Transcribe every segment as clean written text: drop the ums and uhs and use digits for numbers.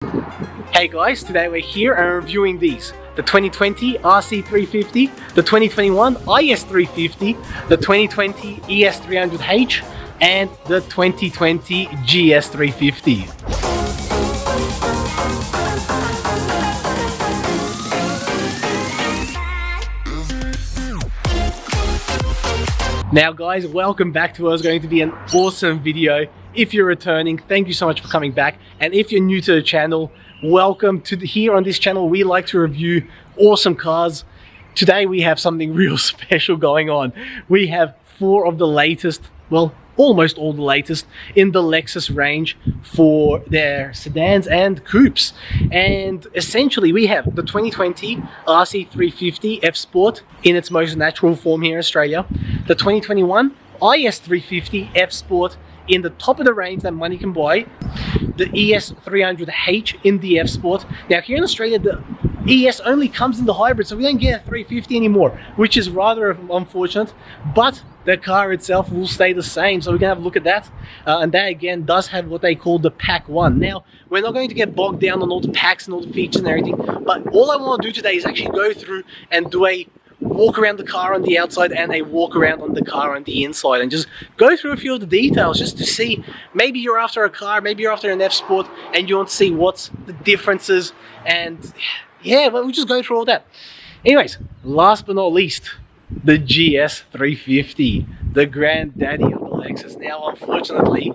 Hey guys, today we're here and reviewing these. The 2020 RC350, the 2021 IS350, the 2020 ES300h, and the 2020 GS350. Now guys, welcome back to what is going to be an awesome video. If you're returning, thank you so much for coming back. And if you're new to the channel, welcome to here on this channel. We like to review awesome cars. Today we have something real special going on. We have 4 of the latest, well, almost all the latest in the Lexus range for their sedans and coupes. And essentially we have the 2020 RC350 F Sport in its most natural form here in Australia, the 2021 IS350 F Sport in the top of the range that money can buy, the ES300h in the F Sport. Now here in Australia, the ES only comes in the hybrid, so we don't get a 350 anymore, which is rather unfortunate, but the car itself will stay the same, so we can have a look at that. And that again does have what they call the pack 1. Now we're not going to get bogged down on all the packs and all the features and everything, but all I want to do today is actually go through and do a walk around the car on the outside and a walk around on the car on the inside, and just go through a few of the details just to see, maybe you're after a car, maybe you're after an F Sport and you want to see what's the differences, and yeah, we'll just go through all that. Anyways, last but not least, the GS350, the granddaddy of the Lexus. Now unfortunately,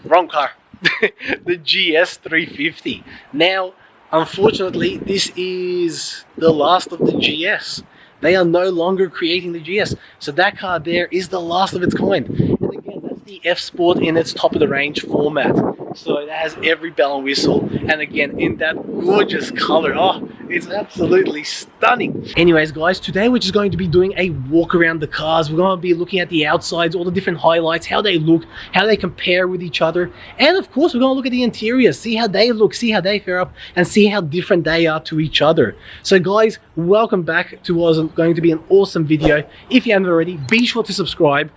wrong car. The GS350. Now unfortunately, this is the last of the GS. They are no longer creating the GS. So that car there is the last of its kind. And again, that's the F Sport in its top of the range format. So it has every bell and whistle. And again, in that gorgeous color. Oh, it's absolutely stunning. Anyways, guys, today we're just going to be doing a walk around the cars. We're going to be looking at the outsides, all the different highlights, how they look, how they compare with each other. And of course, we're going to look at the interiors, see how they look, see how they fare up, and see how different they are to each other. So guys, welcome back to what is going to be an awesome video. If you haven't already, be sure to subscribe.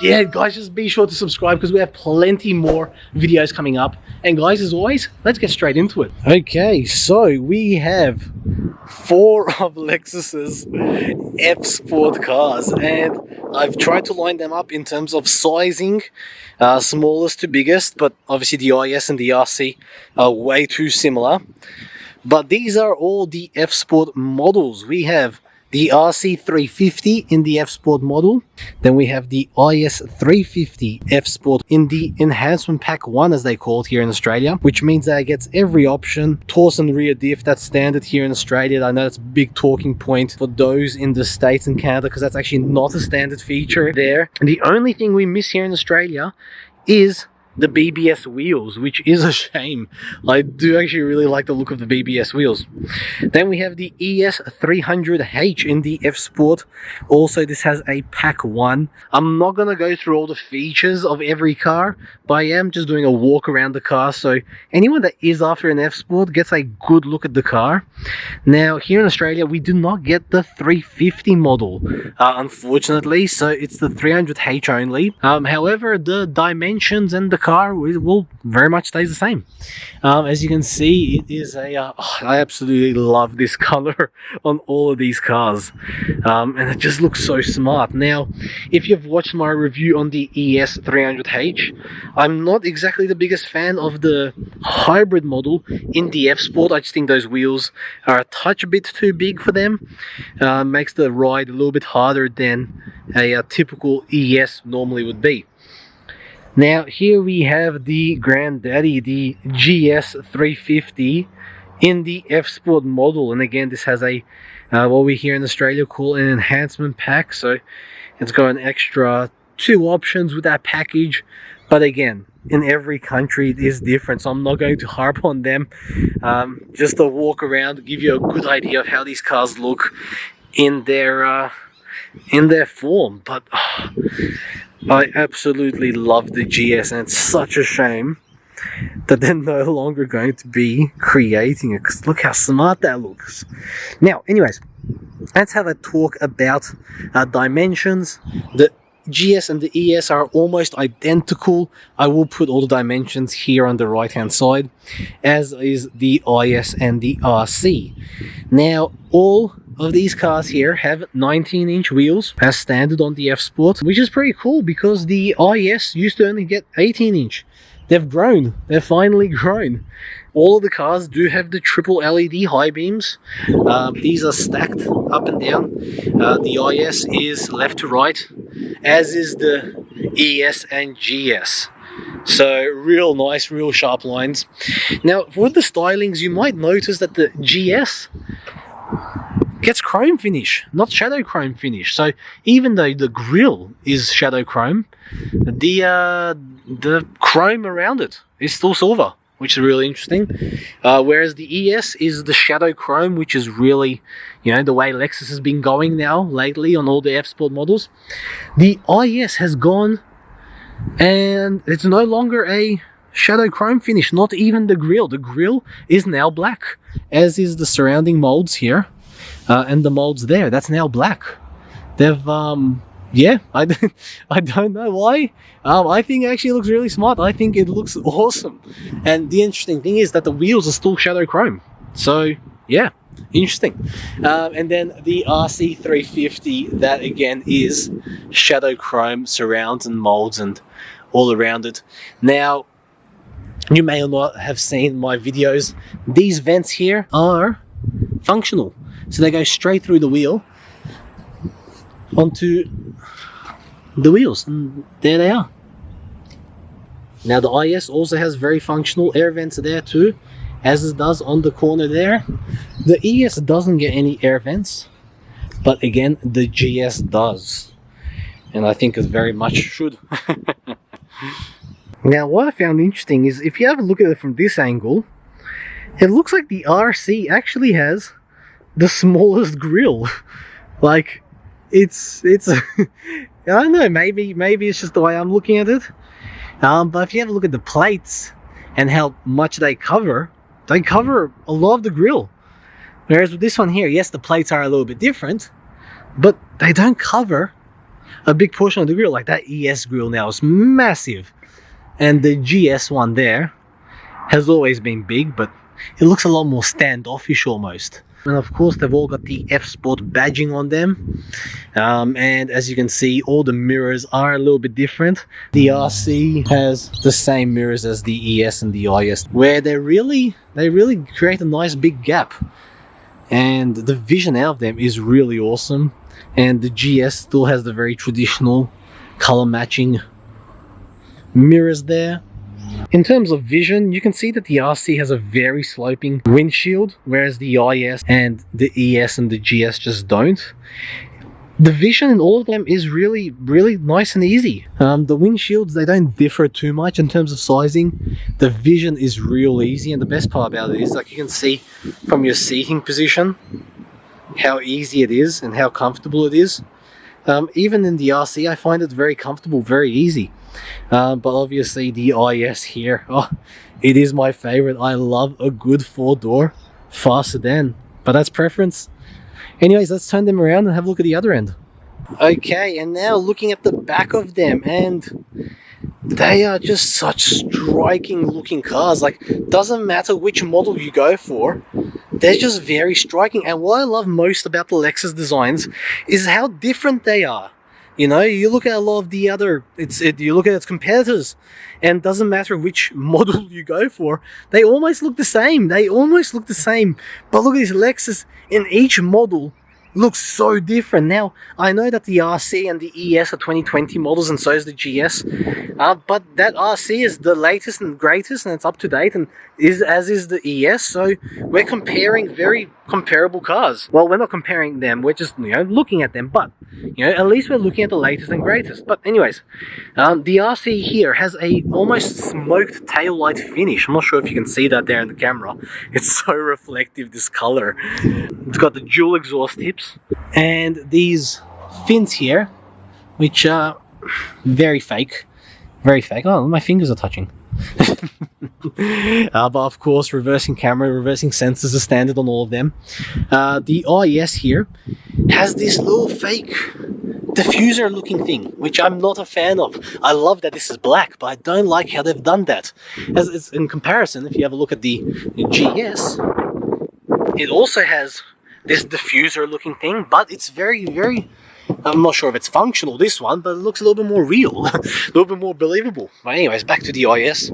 Yeah, guys, just be sure to subscribe because we have plenty more videos coming up. And guys, as always, let's get straight into it. Okay, so we have 4 of Lexus's F Sport cars, and I've tried to line them up in terms of sizing, smallest to biggest, but obviously the IS and the RC are way too similar. But these are all the F Sport models. We have the RC350 in the F Sport model. Then we have the IS350 F Sport in the Enhancement Pack 1, as they call it here in Australia, which means that it gets every option. Torse and rear diff, that's standard here in Australia. I know that's a big talking point for those in the States and Canada, because that's actually not a standard feature there. And the only thing we miss here in Australia is the BBS wheels, which is a shame. I do actually really like the look of the BBS wheels. Then we have the ES300h in the F Sport. Also, this has a pack 1. I'm not gonna go through all the features of every car, but I am just doing a walk around the car, so anyone that is after an F Sport gets a good look at the car. Now here in Australia, we do not get the 350 model, unfortunately, so it's the 300h only. However, the dimensions and the car will very much stay the same. As you can see, it is a I absolutely love this color on all of these cars, and it just looks so smart. Now if you've watched my review on the ES300h, I'm not exactly the biggest fan of the hybrid model in the F Sport. I just think those wheels are a touch bit too big for them. Makes the ride a little bit harder than a typical ES normally would be. Now here we have the granddaddy, the GS350 in the F Sport model, and again this has a what we here in Australia call an enhancement pack, so it's got an extra 2 options with that package, but again in every country it is different, so I'm not going to harp on them. Just a walk around to give you a good idea of how these cars look in their form. But I absolutely love the GS, and it's such a shame that they're no longer going to be creating it, because look how smart that looks. Now anyways, let's have a talk about dimensions, the GS and the ES are almost identical. I will put all the dimensions here on the right hand side, as is the IS and the RC. Now, all of these cars here have 19-inch wheels as standard on the F Sport, which is pretty cool because the IS used to only get 18-inch. They've grown. They've finally grown. All of the cars do have the triple LED high beams. These are stacked up and down. The IS is left to right, as is the ES and GS. So real nice, real sharp lines. Now, for the stylings, you might notice that the GS gets chrome finish, not shadow chrome finish. So even though the grille is shadow chrome, the chrome around it is still silver, which is really interesting. Whereas the ES is the shadow chrome, which is really, you know, the way Lexus has been going now lately on all the F Sport models. The IS has gone, and it's no longer a shadow chrome finish, not even the grille. The grille is now black, as is the surrounding molds here, and the molds there. That's now black. They've yeah, I don't know why. I think it actually looks really smart. I think it looks awesome. And the interesting thing is that the wheels are still shadow chrome. So yeah, interesting. And then the RC350, that again is shadow chrome surrounds and molds and all around it. Now, you may or not have seen my videos. These vents here are functional. So they go straight through the wheel onto the wheels, and there they are. Now the IS also has very functional air vents there too, as it does on the corner there. The ES doesn't get any air vents, but again the GS does, and I think it very much should. Now what I found interesting is if you have a look at it from this angle, it looks like the RC actually has the smallest grille. Like, it's I don't know, maybe it's just the way I'm looking at it. But if you have a look at the plates and how much they cover a lot of the grille. Whereas with this one here, yes, the plates are a little bit different, but they don't cover a big portion of the grille. Like that ES grille now is massive, and the GS one there has always been big, but it looks a lot more standoffish almost. And of course they've all got the F Sport badging on them, and as you can see, all the mirrors are a little bit different. The RC has the same mirrors as the ES and the IS, where they really create a nice big gap, and the vision out of them is really awesome. And the GS still has the very traditional color matching mirrors there. In terms of vision, you can see that the RC has a very sloping windshield, whereas the IS and the ES and the GS just don't. The vision in all of them is really nice and easy. The windshields, they don't differ too much in terms of sizing. The vision is real easy, and the best part about it is, like, you can see from your seating position how easy it is and how comfortable it is. Even in the RC, I find it very comfortable, very easy. But obviously the IS here, oh, it is my favorite. I love a good 4-door fast sedan, but that's preference. Anyways, let's turn them around and have a look at the other end. Okay, and now looking at the back of them, and they are just such striking looking cars. Like, doesn't matter which model you go for, they're just very striking. And what I love most about the Lexus designs is how different they are. You know, you look at a lot of the other, you look at its competitors, and it doesn't matter which model you go for, they almost look the same. But look at this Lexus, in each model looks so different. Now, I know that the RC and the ES are 2020 models, and so is the GS, but that RC is the latest and greatest, and it's up to date, and as is the ES. So we're comparing very comparable cars. Well, we're not comparing them, we're just, you know, looking at them, but, you know, at least we're looking at the latest and greatest. But anyways, the RC here has a almost smoked tail light finish. I'm not sure if you can see that there in the camera. It's so reflective, this color. It's got the dual exhaust tips and these fins here, which are very fake. Oh, my fingers are touching. But of course, reversing camera, reversing sensors are standard on all of them. The IS here has this little fake diffuser looking thing, which I'm not a fan of. I love that this is black, but I don't like how they've done that. As it's in comparison, if you have a look at the GS, it also has this diffuser looking thing, but it's very, I'm not sure if it's functional, this one, but it looks a little bit more real, a little bit more believable. But anyways, back to the IS.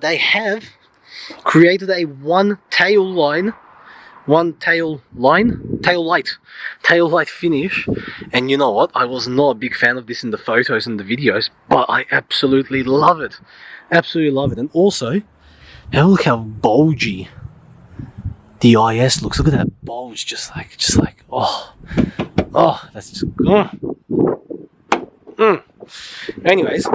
They have created a tail light finish, and you know what, I was not a big fan of this in the photos and the videos, but I absolutely love it. And also, now look how bulgy the IS looks. Look at that bulge, just like oh, that's just Anyways,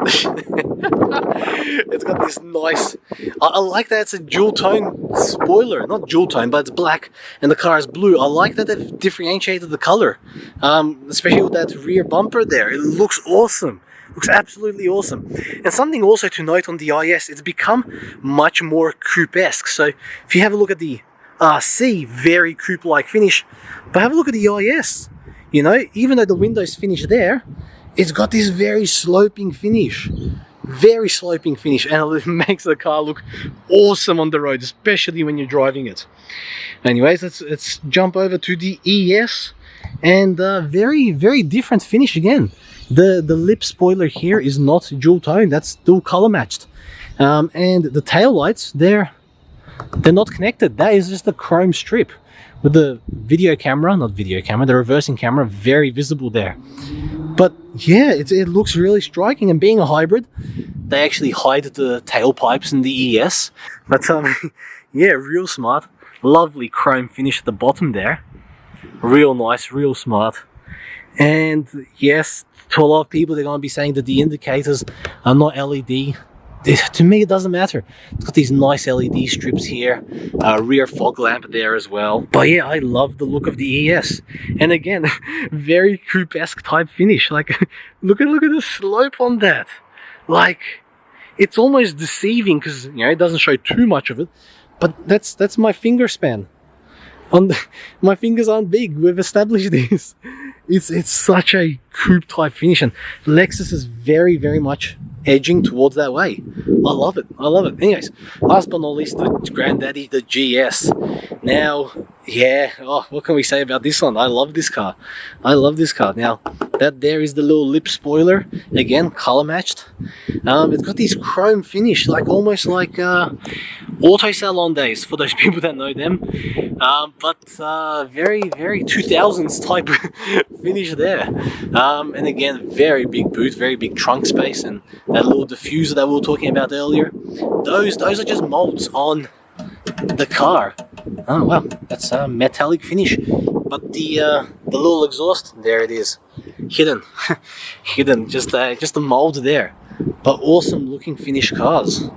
it's got this nice, I like that it's a dual tone spoiler, not dual tone, but it's black and the car is blue. I like that they've differentiated the color, especially with that rear bumper there. It looks awesome, looks absolutely awesome. And something also to note on the IS, it's become much more coupe-esque. So if you have a look at the RC, very coupe-like finish, but have a look at the IS. You know, even though the windows finish there, it's got this very sloping finish, and it makes the car look awesome on the road, especially when you're driving it. Anyways, let's jump over to the ES, and very different finish again. The lip spoiler here is not dual tone, that's dual color matched, and the tail lights, they're not connected. That is just a chrome strip with the the reversing camera, very visible there. But yeah, it looks really striking, and being a hybrid, they actually hide the tailpipes in the ES. But yeah, real smart. Lovely chrome finish at the bottom there. Real nice, real smart. And yes, to a lot of people, they're going to be saying that the indicators are not LED. To me, it doesn't matter. It's got these nice LED strips here, rear fog lamp there as well. But yeah, I love the look of the ES. And again, very coupe-esque type finish. Like, look at the slope on that. Like, it's almost deceiving because, you know, it doesn't show too much of it. But that's my finger span. My fingers aren't big. We've established this. It's such a coupe type finish, and Lexus is very much edging towards that way. I love it. Anyways, last but not least, the granddaddy, the GS. Now, yeah, what can we say about this one? I love this car. Now, that there is the little lip spoiler, again, color matched. It's got this chrome finish, like almost like auto salon days, for those people that know them. But very 2000s type finish there. And again, very big boot, very big trunk space, and that little diffuser that we were talking about earlier. Those are just molds on the car. Oh wow, that's a metallic finish. But the little exhaust, there it is, hidden, just a mold there. But awesome looking finished cars.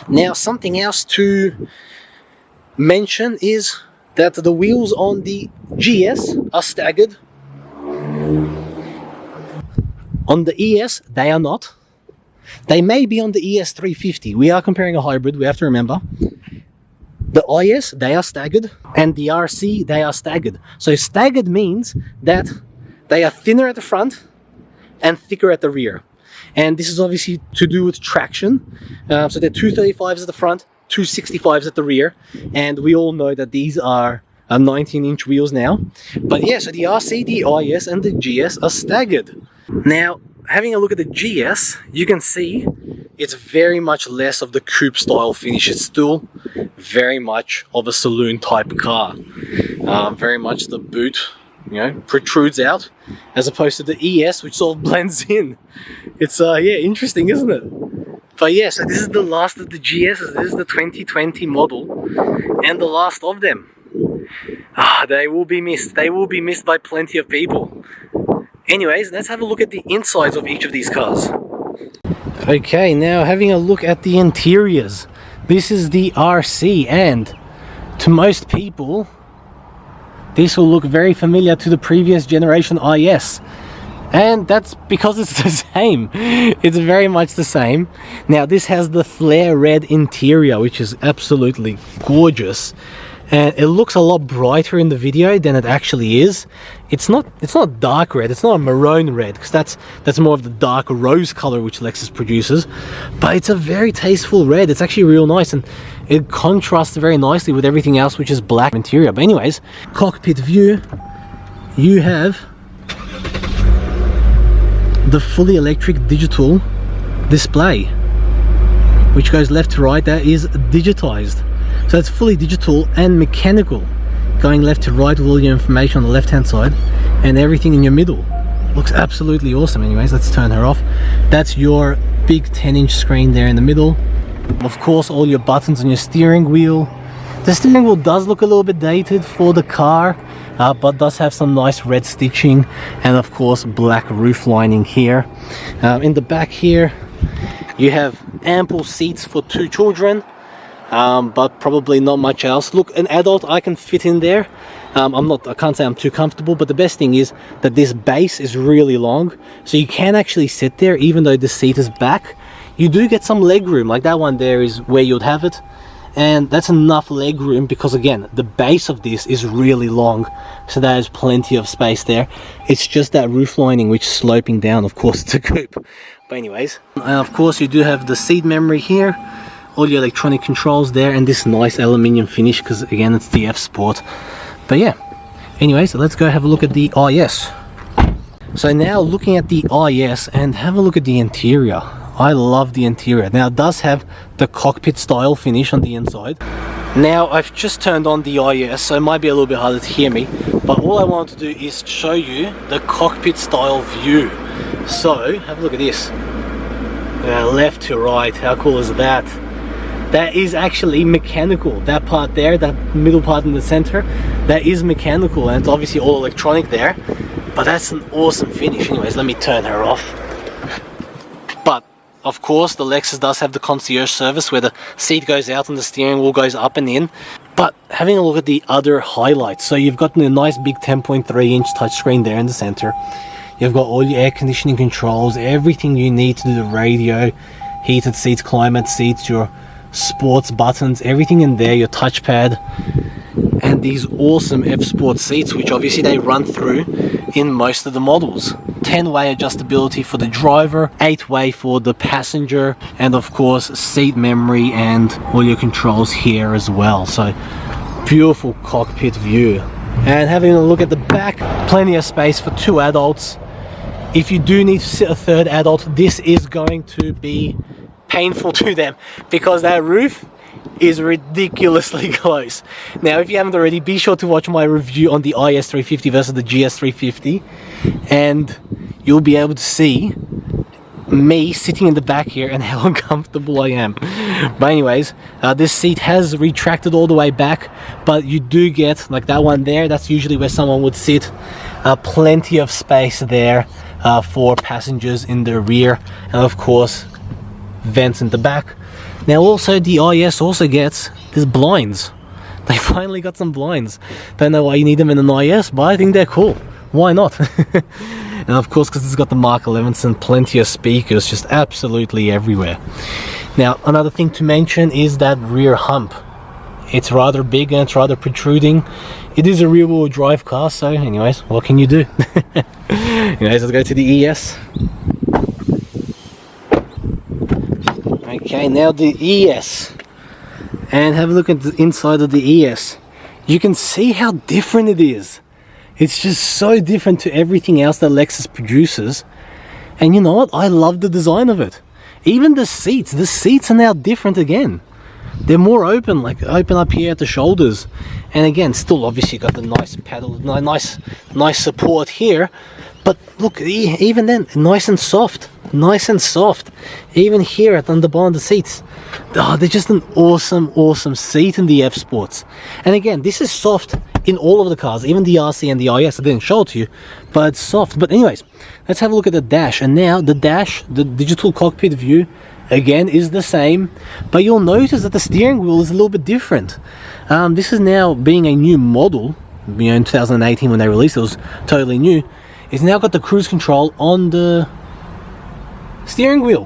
Now, something else to mention is that the wheels on the GS are staggered. On the ES, they are not. They may be on the IS350. We are comparing a hybrid, we have to remember. The IS, they are staggered, and the RC, they are staggered. So staggered means that they are thinner at the front and thicker at the rear. And this is obviously to do with traction. So they're 235s at the front, 265s at the rear. And we all know that these are 19-inch wheels now. But yeah, so the RC, the IS, and the GS are staggered. Now, having a look at the GS, you can see it's very much less of the coupe style finish. It's still very much of a saloon type car. Very much the boot, you know, protrudes out, as opposed to the ES, which sort of blends in. It's yeah, interesting, isn't it? But yeah, so this is the last of the GSs. This is the 2020 model, and the last of them. They will be missed. They will be missed by plenty of people. Anyways, let's have a look at the insides of each of these cars. Okay, now having a look at the interiors. This is the RC, and to most people, this will look very familiar to the previous generation IS. And that's because it's the same. It's very much the same. Now, this has the flare red interior, which is absolutely gorgeous. and it looks a lot brighter in the video than it actually is. It's not dark red, it's not a maroon red, because that's more of the dark rose color which Lexus produces, but it's a very tasteful red. It's actually real nice, and it contrasts very nicely with everything else which is black interior. But anyways, cockpit view, you have the fully electric digital display which goes left to right. That is digitized, so it's fully digital and mechanical, going left to right with all your information on the left hand side and everything in your middle. Looks absolutely awesome. Anyways, let's turn her off. That's your big 10-inch screen there in the middle. Of course, all your buttons on your steering wheel. The steering wheel does look a little bit dated for the car, but does have some nice red stitching, and of course black roof lining here. In the back here you have ample seats for 2 children, but probably not much else. Look, an adult I can fit in there. I can't say I'm too comfortable, but the best thing is that this base is really long, so you can actually sit there even though the seat is back. You do get some leg room, like that one there is where you'd have it, and that's enough leg room because again the base of this is really long, so there's plenty of space there. It's just that roof lining which is sloping down. Of course it's a coupe, but anyways, of course you do have the seat memory here, all your electronic controls there, and this nice aluminium finish because again it's the F Sport. But yeah, anyways, let's go have a look at the IS. So now looking at the IS, and have a look at the interior. I love the interior. Now it does have the cockpit style finish on the inside. Now I've just turned on the IS, so it might be a little bit harder to hear me, but all I want to do is show you the cockpit style view. So have a look at this. Left to right, how cool is that? That is actually mechanical. That part there, that middle part in the center, that is mechanical, and it's obviously all electronic there, but that's an awesome finish. Anyways, let me turn her off. But of course the Lexus does have the concierge service where the seat goes out and the steering wheel goes up and in. But having a look at the other highlights, so you've got a nice big 10.3-inch touchscreen there in the center. You've got all your air conditioning controls, everything you need to do the radio, heated seats, climate seats, your sports buttons, everything in there, your touchpad, and these awesome F Sport seats which obviously they run through in most of the models. 10-way adjustability for the driver, 8-way for the passenger, and of course seat memory and all your controls here as well. So beautiful cockpit view. And having a look at the back, plenty of space for 2 adults. If you do need to sit a 3rd adult, this is going to be painful to them because that roof is ridiculously close. Now if you haven't already, be sure to watch my review on the IS350 versus the GS350, and you'll be able to see me sitting in the back here and how uncomfortable I am. But anyways, this seat has retracted all the way back, but you do get, like that one there, that's usually where someone would sit. Plenty of space there for passengers in the rear, and of course vents in the back. Now also the IS also gets these blinds. They finally got some blinds. Don't know why you need them in an IS, but I think they're cool. Why not? And of course, because it's got the Mark 11s and plenty of speakers just absolutely everywhere. Now another thing to mention is that rear hump. It's rather big and it's rather protruding. It is a rear-wheel drive car, so anyways, what can you do? Anyways, let's go to the ES. Okay, now the ES, and have a look at the inside of the ES. You can see how different it is. It's just so different to everything else that Lexus produces, and you know what, I love the design of it. Even the seats are now different again. They're more open, like open up here at the shoulders, and again still obviously got the nice pedal, nice support here, but look, even then nice and soft. Even here on the bottom of the seats, they're just an awesome seat in the F Sports. And again, this is soft in all of the cars, even the RC and the IS. I didn't show it to you, but it's soft. But anyways, let's have a look at the dash. And now the dash, the digital cockpit view, again is the same, but you'll notice that the steering wheel is a little bit different. This is now being a new model, you know, in 2018 when they released it, was totally new. It's now got the cruise control on the steering wheel,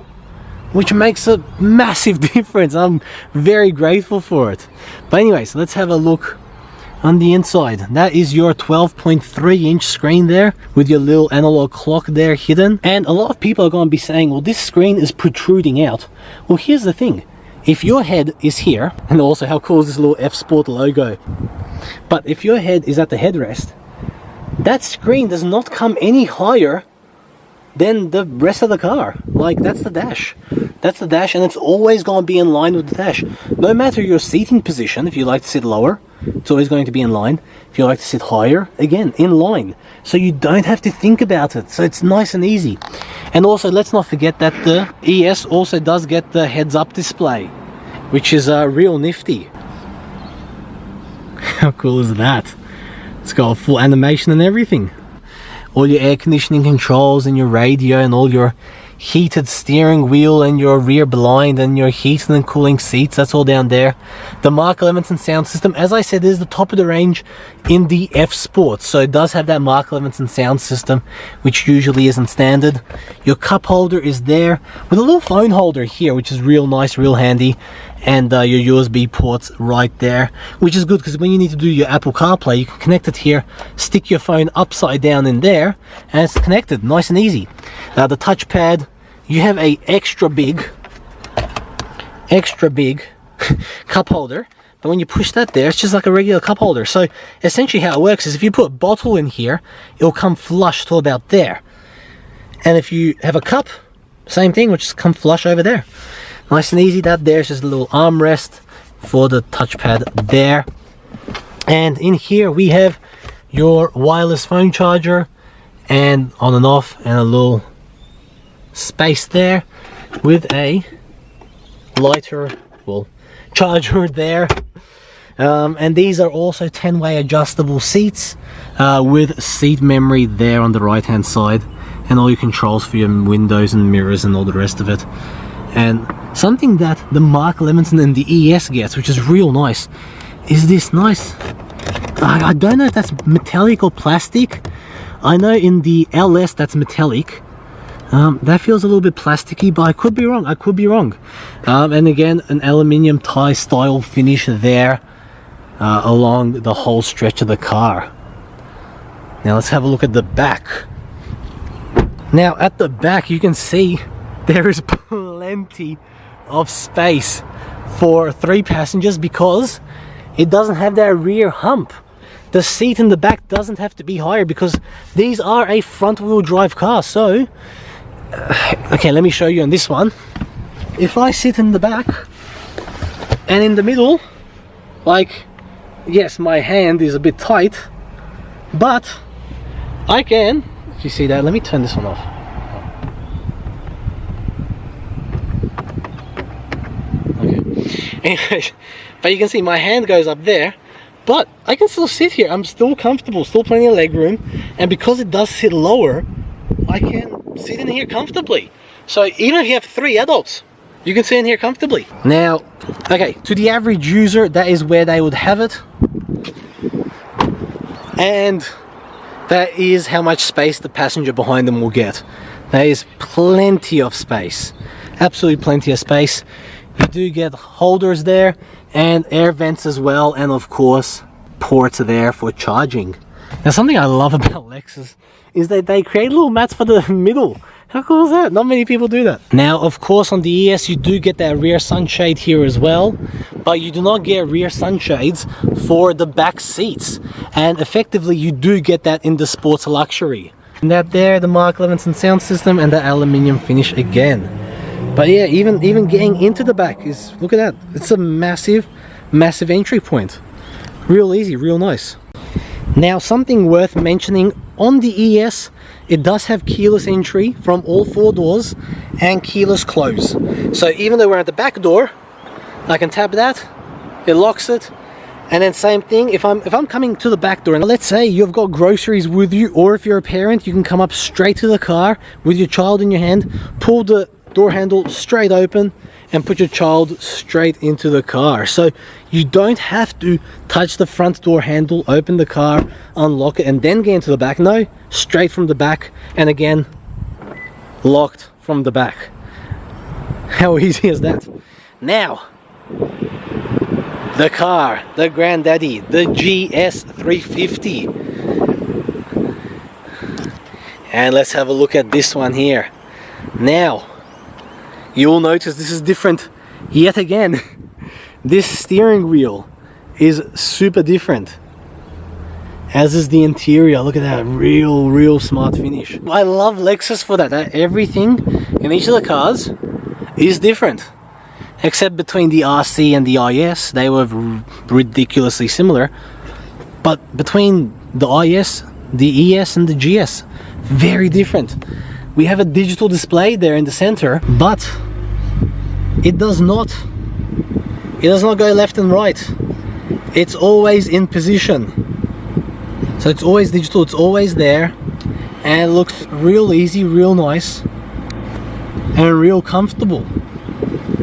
which makes a massive difference. I'm very grateful for it. But anyways, let's have a look on the inside. That is your 12.3-inch screen there with your little analog clock there hidden. And a lot of people are going to be saying, well, this screen is protruding out. Well, here's the thing. If your head is here, and also how cool is this little F Sport logo, but if your head is at the headrest, that screen does not come any higher than the rest of the car. Like, that's the dash. That's the dash, and it's always going to be in line with the dash. No matter your seating position, if you like to sit lower, it's always going to be in line. If you like to sit higher, again, in line. So you don't have to think about it. So it's nice and easy. And also, let's not forget that the ES also does get the heads-up display, which is real nifty. How cool is that? It's got a full animation and everything. All your air conditioning controls and your radio and all your heated steering wheel and your rear blind and your heating and cooling seats, that's all down there. The Mark Levinson sound system, as I said, is the top of the range in the F Sport, so it does have that Mark Levinson sound system, which usually isn't standard. Your cup holder is there with a little phone holder here, which is real nice, real handy, and your USB ports right there, which is good because when you need to do your Apple CarPlay, you can connect it here, stick your phone upside down in there, and it's connected, nice and easy. The touchpad, you have a extra big cup holder, but when you push that there, it's just like a regular cup holder. So essentially how it works is if you put a bottle in here, it'll come flush to about there, and if you have a cup, same thing, which just come flush over there. Nice and easy. That there's just a little armrest for the touchpad there, and in here we have your wireless phone charger and on and off, and a little space there with a lighter, well, charger there. And these are also 10-way adjustable seats with seat memory there on the right hand side, and all your controls for your windows and mirrors and all the rest of it. And something that the Mark Levinson and the ES gets, which is real nice, is this nice, I don't know if that's metallic or plastic. I know in the LS that's metallic. That feels a little bit plasticky, but I could be wrong. And again, an aluminium tie style finish there along the whole stretch of the car. Now let's have a look at the back. Now at the back you can see there is plenty of space for 3 passengers because it doesn't have that rear hump. The seat in the back doesn't have to be higher because these are a front wheel drive car. So okay, let me show you on this one. If I sit in the back and in the middle, like, yes, my hand is a bit tight, but I can, if you see that, let me turn this one off. Anyways, but you can see my hand goes up there, but I can still sit here. I'm still comfortable, still plenty of leg room, and because it does sit lower, I can sit in here comfortably. So even if you have 3 adults, you can sit in here comfortably. Now, okay, to the average user, that is where they would have it, and that is how much space the passenger behind them will get. There is plenty of space, absolutely plenty of space. You do get holders there and air vents as well, and of course ports there for charging. Now something I love about Lexus is that they create little mats for the middle. How cool is that? Not many people do that. Now of course on the ES you do get that rear sunshade here as well, but you do not get rear sunshades for the back seats, and effectively you do get that in the Sports Luxury. And that there, the Mark Levinson sound system and the aluminium finish again. But yeah, even getting into the back is, look at that, it's a massive entry point. Real easy, real nice. Now something worth mentioning, on the ES it does have keyless entry from all 4 doors and keyless close. So even though we're at the back door, I can tap that, it locks it, and then same thing if I'm coming to the back door, and let's say you've got groceries with you, or if you're a parent, you can come up straight to the car with your child in your hand, pull the door handle straight open and put your child straight into the car. So you don't have to touch the front door handle, open the car, unlock it and then get into the back. No, straight from the back, and again locked from the back. How easy is that? Now the car, the granddaddy, the GS350. And let's have a look at this one here. Now, you will notice this is different yet again. This steering wheel is super different, as is the interior. Look at that, real smart finish. I love Lexus for that. Everything in each of the cars is different, except between the RC and the IS, they were ridiculously similar. But between the IS, the ES and the GS, very different. We have a digital display there in the center, but it does not go left and right. It's always in position. So it's always digital, it's always there, and it looks real easy, real nice, and real comfortable.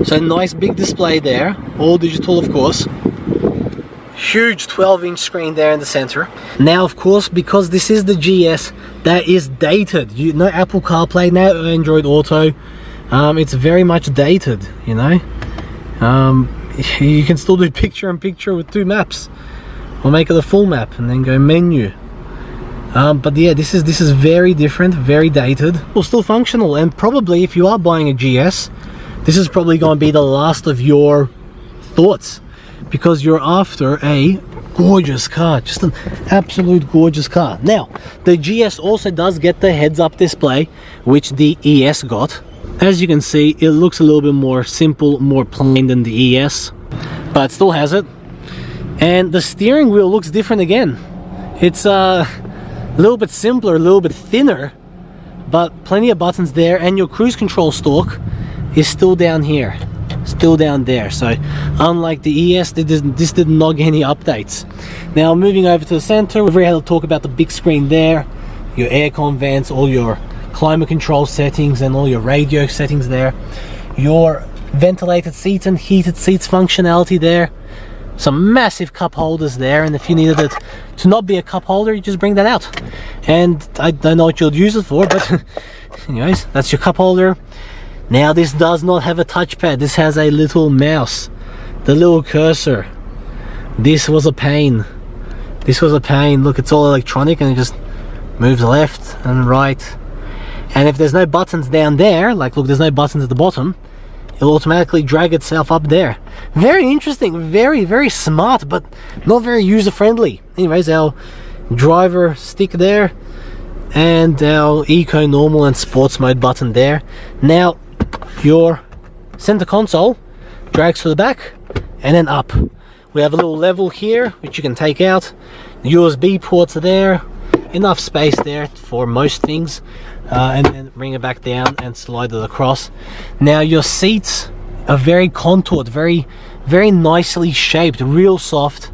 So nice big display there, all digital of course. Huge 12-inch screen there in the center. Now of course, because this is the GS, that is dated. No Apple CarPlay, no Android Auto. It's very much dated, you know. You can still do picture-in-picture with 2 maps, or make it a full map and then go menu. But yeah, this is very different, very dated. Well, still functional, and probably if you are buying a GS, this is probably going to be the last of your thoughts, because you're after a gorgeous car, just an absolute gorgeous car. Now, the GS also does get the heads-up display, which the ES got. As you can see, it looks a little bit more simple, more plain than the ES, but it still has it. And the steering wheel looks different again. It's a little bit simpler, a little bit thinner, but plenty of buttons there, and your cruise control stalk is still down here, still down there. So unlike the ES, this did not get any updates. Now moving over to the center, we've already had to talk about the big screen there, your aircon vents, all your climate control settings and all your radio settings there, your ventilated seats and heated seats functionality there, some massive cup holders there, and if you needed it to not be a cup holder, you just bring that out. And I don't know what you'll use it for, but anyways, that's your cup holder. Now this does not have a touchpad, this has a little mouse, the little cursor. This was a pain. This was a pain. Look, it's all electronic and it just moves left and right. And if there's no buttons down there, like look, there's no buttons at the bottom, it'll automatically drag itself up there. Very interesting, very smart, but not very user-friendly. Anyways, our driver stick there, and our eco, normal and sports mode button there. Now your center console drags to the back and then up. We have a little level here which you can take out. The USB ports are there, enough space there for most things, and then bring it back down and slide it across. Now your seats are very contoured, very nicely shaped, real soft.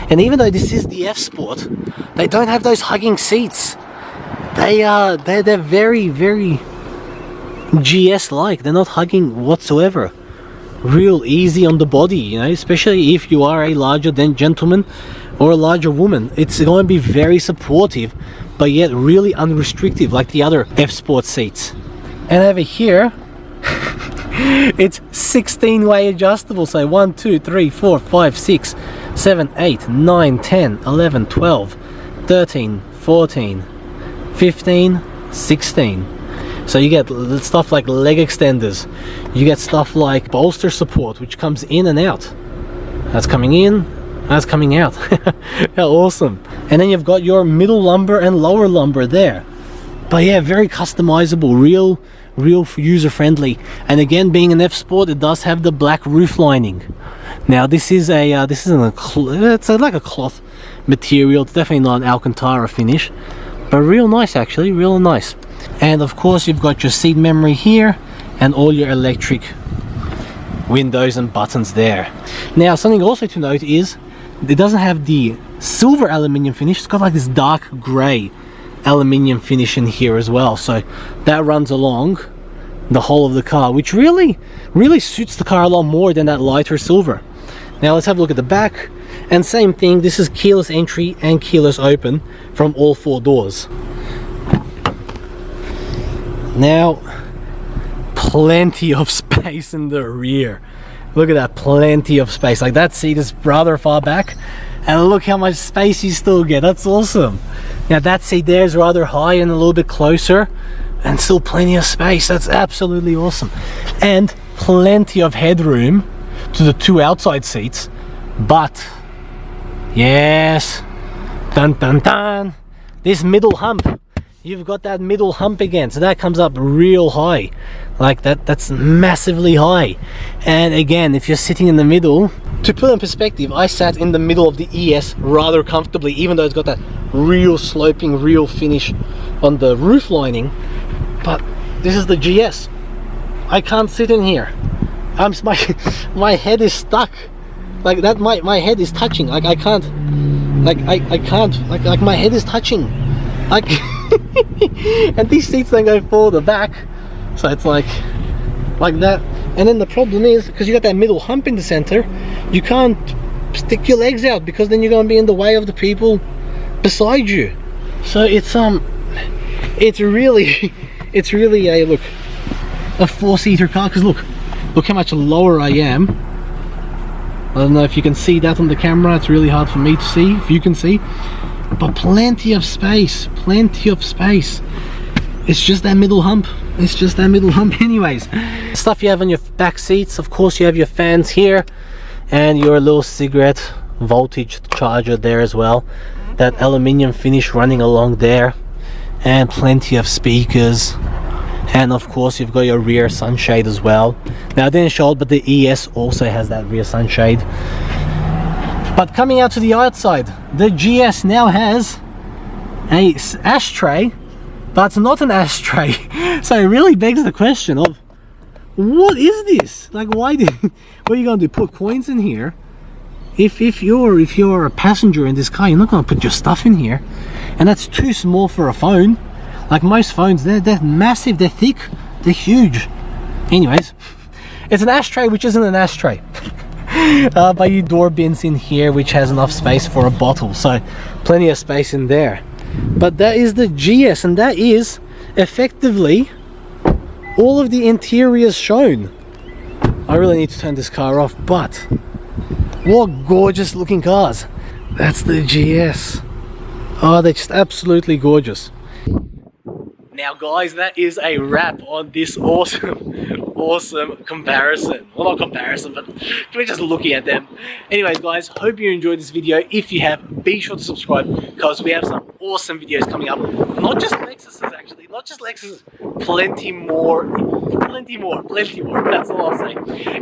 And even though this is the F Sport, they don't have those hugging seats. They're very GS-like. They're not hugging whatsoever. Real easy on the body, you know, especially if you are a larger gentleman or a larger woman. It's going to be very supportive, but yet really unrestrictive, like the other F Sport seats. And over here, it's 16-way adjustable. So 1, 2, 3, 4, 5, 6, 7, 8, 9, 10, 11, 12, 13, 14, 15, 16. So you get stuff like leg extenders, you get stuff like bolster support, which comes in and out. That's coming in, that's coming out. How awesome. And then you've got your middle lumbar and lower lumbar there. But yeah, very customizable, real user-friendly. And again, being an F Sport, it does have the black roof lining. Now this is it's like a cloth material. It's definitely not an Alcantara finish, but real nice, actually, real nice. And of course you've got your seat memory here and all your electric windows and buttons there. Now something also to note is it doesn't have the silver aluminium finish. It's got like this dark grey aluminium finish in here as well, so that runs along the whole of the car, which really suits the car a lot more than that lighter silver. Now let's have a look at the back, and same thing, this is keyless entry and keyless open from all 4 doors. Now plenty of space in the rear, Look at that, plenty of space. Like that seat is rather far back, and look how much space you still get. That's awesome. Now that seat there is rather high and a little bit closer, and still plenty of space. That's absolutely awesome. And plenty of headroom to the 2 outside seats. But yes, dun dun dun, this middle hump, you've got that middle hump again, so that comes up real high. Like that's massively high. And again, if you're sitting in the middle, to put in perspective, I sat in the middle of the ES rather comfortably, even though it's got that real sloping, real finish on the roof lining. But this is the GS. I can't sit in here. My head is stuck. Like that, my head is touching. Like I can't. Like I can't. Like my head is touching. Like, and these seats then go further back, so it's like that. And then the problem is, because you got that middle hump in the center, you can't stick your legs out, because then you're going to be in the way of the people beside you. So it's really a look, a 4-seater car. Because look how much lower I am. I don't know if you can see that on the camera. It's really hard for me to see, if you can see. But plenty of space, plenty of space. It's just that middle hump. It's just that middle hump. Anyways, stuff you have on your back seats, of course you have your fans here and your little cigarette voltage charger there as well. That aluminium finish running along there, and plenty of speakers. And of course you've got your rear sunshade as well. Now I didn't show it, but the ES also has that rear sunshade. But coming out to the outside, the GS now has a ashtray, but it's not an ashtray. So it really begs the question of, what is this? Like, what are you going to do? Put coins in here? If you're a passenger in this car, you're not going to put your stuff in here, and that's too small for a phone. Like most phones, they're massive, they're thick, they're huge. Anyways, it's an ashtray which isn't an ashtray. But your door bins in here, which has enough space for a bottle, so plenty of space in there. But that is the GS, and that is effectively all of the interiors shown. I really need to turn this car off, but what gorgeous looking cars. That's the GS. Oh, they're just absolutely gorgeous. Now guys, that is a wrap on this awesome comparison. Well, not comparison, but we're just looking at them. Anyways guys, hope you enjoyed this video. If you have, be sure to subscribe, because we have some awesome videos coming up. Not just Lexuses, actually, not just Lexuses, plenty more, that's all I'll say.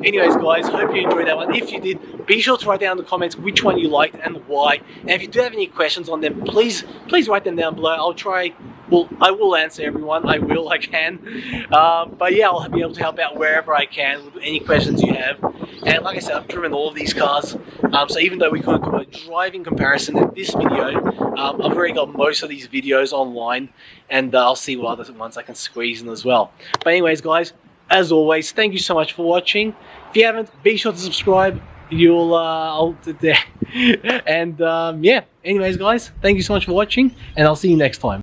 Anyways guys, hope you enjoyed that one. If you did, be sure to write down in the comments which one you liked and why. And if you do have any questions on them, please write them down below. I'll try. Well, I will answer everyone. I can. But yeah, I'll be able to help out wherever I can with any questions you have. And like I said, I've driven all of these cars. So even though we couldn't do a driving comparison in this video, I've already got most of these videos online, and I'll see what other ones I can squeeze in as well. But anyways, guys, as always, thank you so much for watching. If you haven't, be sure to subscribe. You'll and yeah. Anyways, guys, thank you so much for watching, and I'll see you next time.